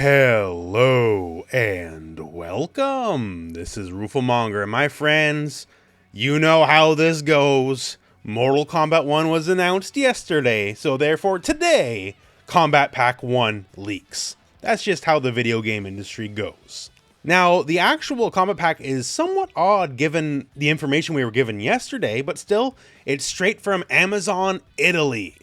Hello and welcome. This is Rooflemonger, and my friends, you know how this goes. Mortal Kombat 1 was announced yesterday, so therefore today, Kombat Pack 1 leaks. That's just how the video game industry goes. Now, the actual Kombat Pack is somewhat odd given the information we were given yesterday, but still, it's straight from Amazon, Italy.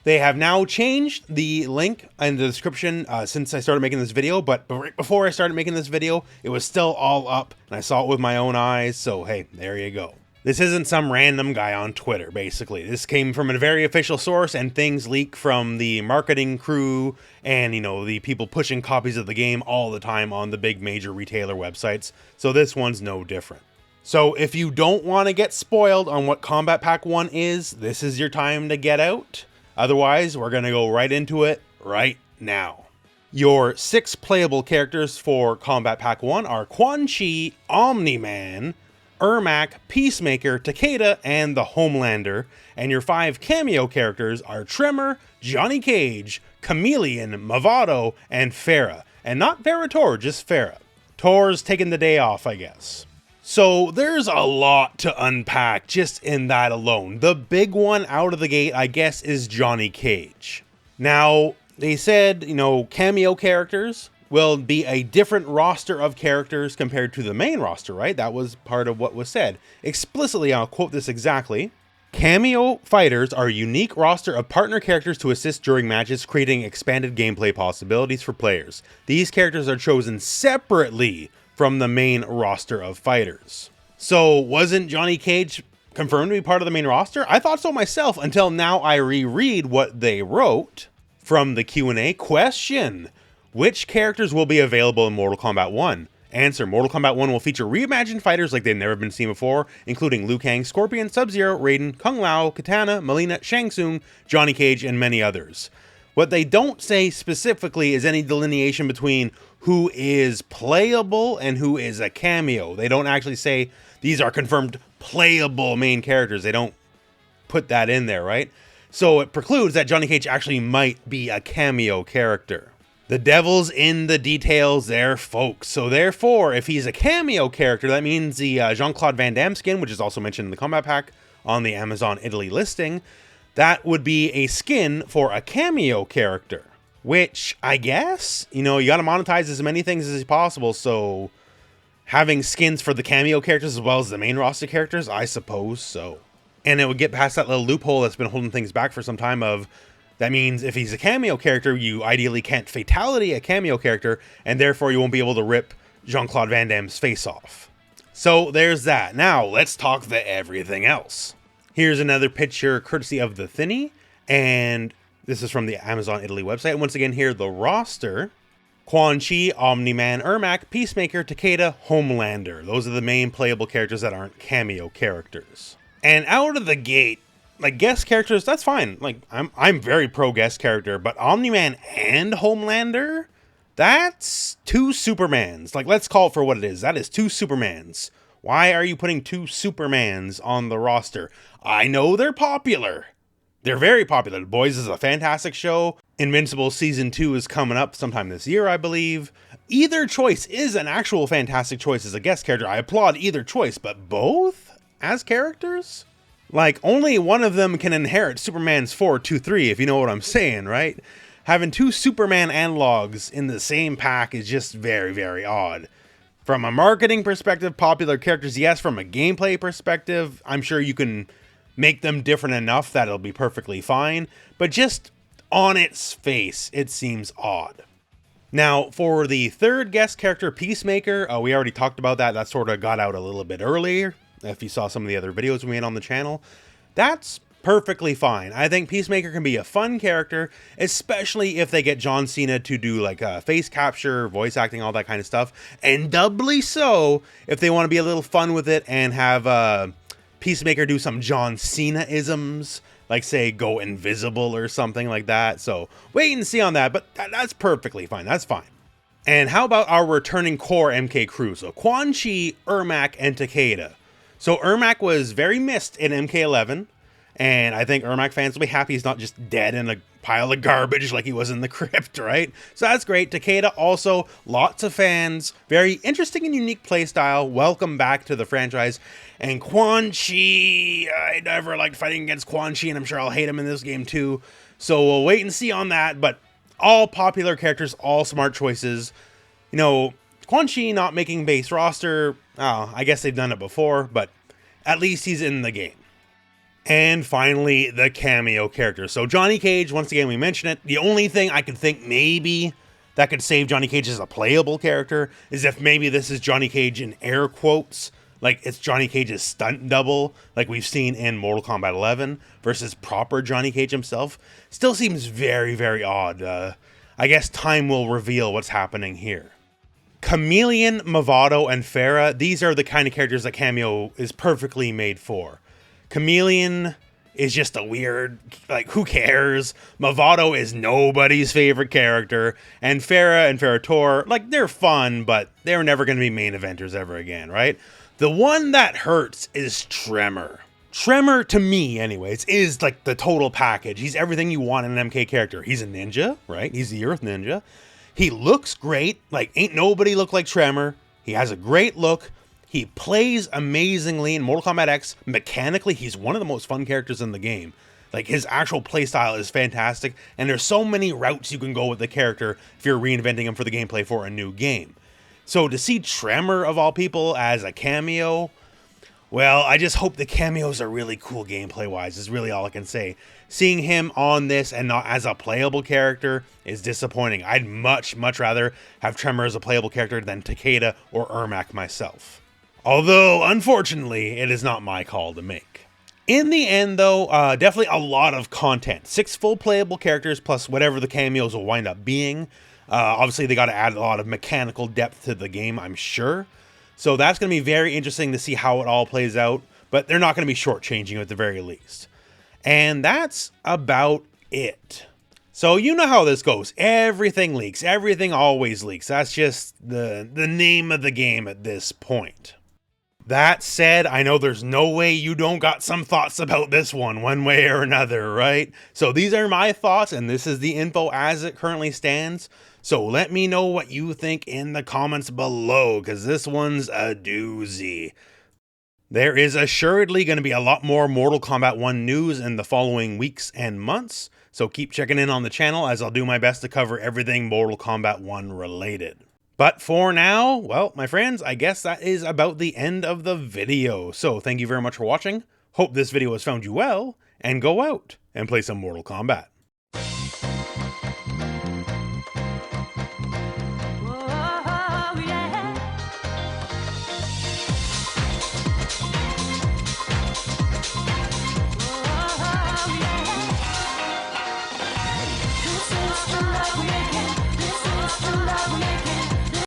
They have now changed the link in the description since I started making this video, but right before I started making this video, it was still all up, and I saw it with my own eyes, so hey, there you go. This isn't some random guy on Twitter, basically. This came from a very official source, and things leak from the marketing crew and, the people pushing copies of the game all the time on the big major retailer websites, so this one's no different. So if you don't want to get spoiled on what Kombat Pack 1 is, this is your time to get out. Otherwise, we're going to go right into it right now. Your 6 playable characters for Kombat Pack 1 are Quan Chi, Omni-Man, Ermac, Peacemaker, Takeda, and the Homelander. And your 5 cameo characters are Tremor, Johnny Cage, Chameleon, Mavado, and Farah. And not Veritor, just Farah. Tor's taking the day off, I guess. So there's a lot to unpack just in that alone. The big one out of the gate, I guess, is Johnny Cage. Now, they said, cameo characters will be a different roster of characters compared to the main roster, right? That was part of what was said. Explicitly, I'll quote this exactly. Cameo fighters are a unique roster of partner characters to assist during matches, creating expanded gameplay possibilities for players. These characters are chosen separately from the main roster of fighters. So wasn't Johnny Cage confirmed to be part of the main roster? I thought so myself until now I reread what they wrote from the Q&A. Question: which characters will be available in Mortal Kombat 1? Answer: Mortal Kombat 1 will feature reimagined fighters like they've never been seen before, including Liu Kang, Scorpion, Sub-Zero, Raiden, Kung Lao, Kitana, Mileena, Shang Tsung, Johnny Cage, and many others. What they don't say specifically is any delineation between who is playable and who is a cameo. They don't actually say these are confirmed playable main characters. They don't put that in there, right? So it precludes that Johnny Cage actually might be a cameo character. The devil's in the details there, folks. So therefore, if he's a cameo character, that means the Jean-Claude Van Damme skin, which is also mentioned in the Kombat Pack on the Amazon Italy listing, that would be a skin for a cameo character. Which, I guess, you gotta monetize as many things as possible, so having skins for the cameo characters as well as the main roster characters, I suppose so. And it would get past that little loophole that's been holding things back for some time of, that means if he's a cameo character, you ideally can't fatality a cameo character, and therefore you won't be able to rip Jean-Claude Van Damme's face off. So there's that. Now, let's talk the everything else. Here's another picture courtesy of the Thinny, and this is from the Amazon Italy website. Once again, here, the roster: Quan Chi, Omni-Man, Ermac, Peacemaker, Takeda, Homelander. Those are the main playable characters that aren't cameo characters. And out of the gate, guest characters, that's fine. I'm very pro guest character, but Omni-Man and Homelander? That's 2 Supermans. Let's call it for what it is. That is 2 Supermans. Why are you putting 2 Supermans on the roster? I know they're popular. They're very popular. The Boys is a fantastic show. Invincible Season 2 is coming up sometime this year, I believe. Either choice is an actual fantastic choice as a guest character. I applaud either choice, but both as characters? Only one of them can inherit Superman's 4-2-3, if you know what I'm saying, right? Having 2 Superman analogs in the same pack is just very, very odd. From a marketing perspective, popular characters, yes. From a gameplay perspective, I'm sure you can make them different enough that it'll be perfectly fine, but just on its face, it seems odd. Now, for the 3rd guest character, Peacemaker, we already talked about that. That sort of got out a little bit earlier, if you saw some of the other videos we made on the channel. That's perfectly fine. I think Peacemaker can be a fun character, especially if they get John Cena to do face capture, voice acting, all that kind of stuff, and doubly so if they want to be a little fun with it and have Peacemaker do some John Cena-isms, say go invisible or something like that. So wait and see on that, but that's perfectly fine. That's fine. And how about our returning core MK crew? So Quan Chi, Ermac, and Takeda. So Ermac was very missed in MK11, And I think Ermac fans will be happy he's not just dead in a pile of garbage like he was in the crypt, right? So that's great. Takeda also, lots of fans, very interesting and unique playstyle. Welcome back to the franchise. And Quan Chi, I never liked fighting against Quan Chi, and I'm sure I'll hate him in this game too. So we'll wait and see on that, but all popular characters, all smart choices. You know, Quan Chi not making base roster, I guess they've done it before, but at least he's in the game. And finally, the cameo character. So Johnny Cage, once again, we mentioned it. The only thing I could think maybe that could save Johnny Cage as a playable character is if maybe this is Johnny Cage in air quotes. Like it's Johnny Cage's stunt double, like we've seen in Mortal Kombat 11, versus proper Johnny Cage himself. Still seems very, very odd. I guess time will reveal what's happening here. Chameleon, Movado, and Farah, these are the kind of characters that Cameo is perfectly made for. Chameleon is just a weird, like, who cares? Movado is nobody's favorite character. And Farah and Ferrator, like, they're fun, but they're never going to be main eventers ever again, right? The one that hurts is Tremor. Tremor, to me anyways, is like the total package. He's everything you want in an MK character. He's a ninja, right? He's the Earth Ninja. He looks great. Like, ain't nobody look like Tremor. He has a great look. He plays amazingly in Mortal Kombat X. Mechanically, he's one of the most fun characters in the game. Like, his actual playstyle is fantastic, and there's so many routes you can go with the character if you're reinventing him for the gameplay for a new game. So to see Tremor, of all people, as a cameo, well, I just hope the cameos are really cool gameplay-wise, is really all I can say. Seeing him on this and not as a playable character is disappointing. I'd much, much rather have Tremor as a playable character than Takeda or Ermac myself. Although, unfortunately, it is not my call to make. In the end, though, definitely a lot of content. 6 full playable characters plus whatever the cameos will wind up being. Obviously, they got to add a lot of mechanical depth to the game, I'm sure. So that's going to be very interesting to see how it all plays out. But they're not going to be shortchanging you at the very least. And that's about it. So you know how this goes. Everything leaks. Everything always leaks. That's just the name of the game at this point. That said, I know there's no way you don't got some thoughts about this one way or another, right? So these are my thoughts, and this is the info as it currently stands. So let me know what you think in the comments below, because this one's a doozy. There is assuredly going to be a lot more Mortal Kombat 1 news in the following weeks and months, so keep checking in on the channel as I'll do my best to cover everything Mortal Kombat 1 related. But for now, well, my friends, I guess that is about the end of the video. So thank you very much for watching. Hope this video has found you well, and go out and play some Mortal Kombat. This is the love making.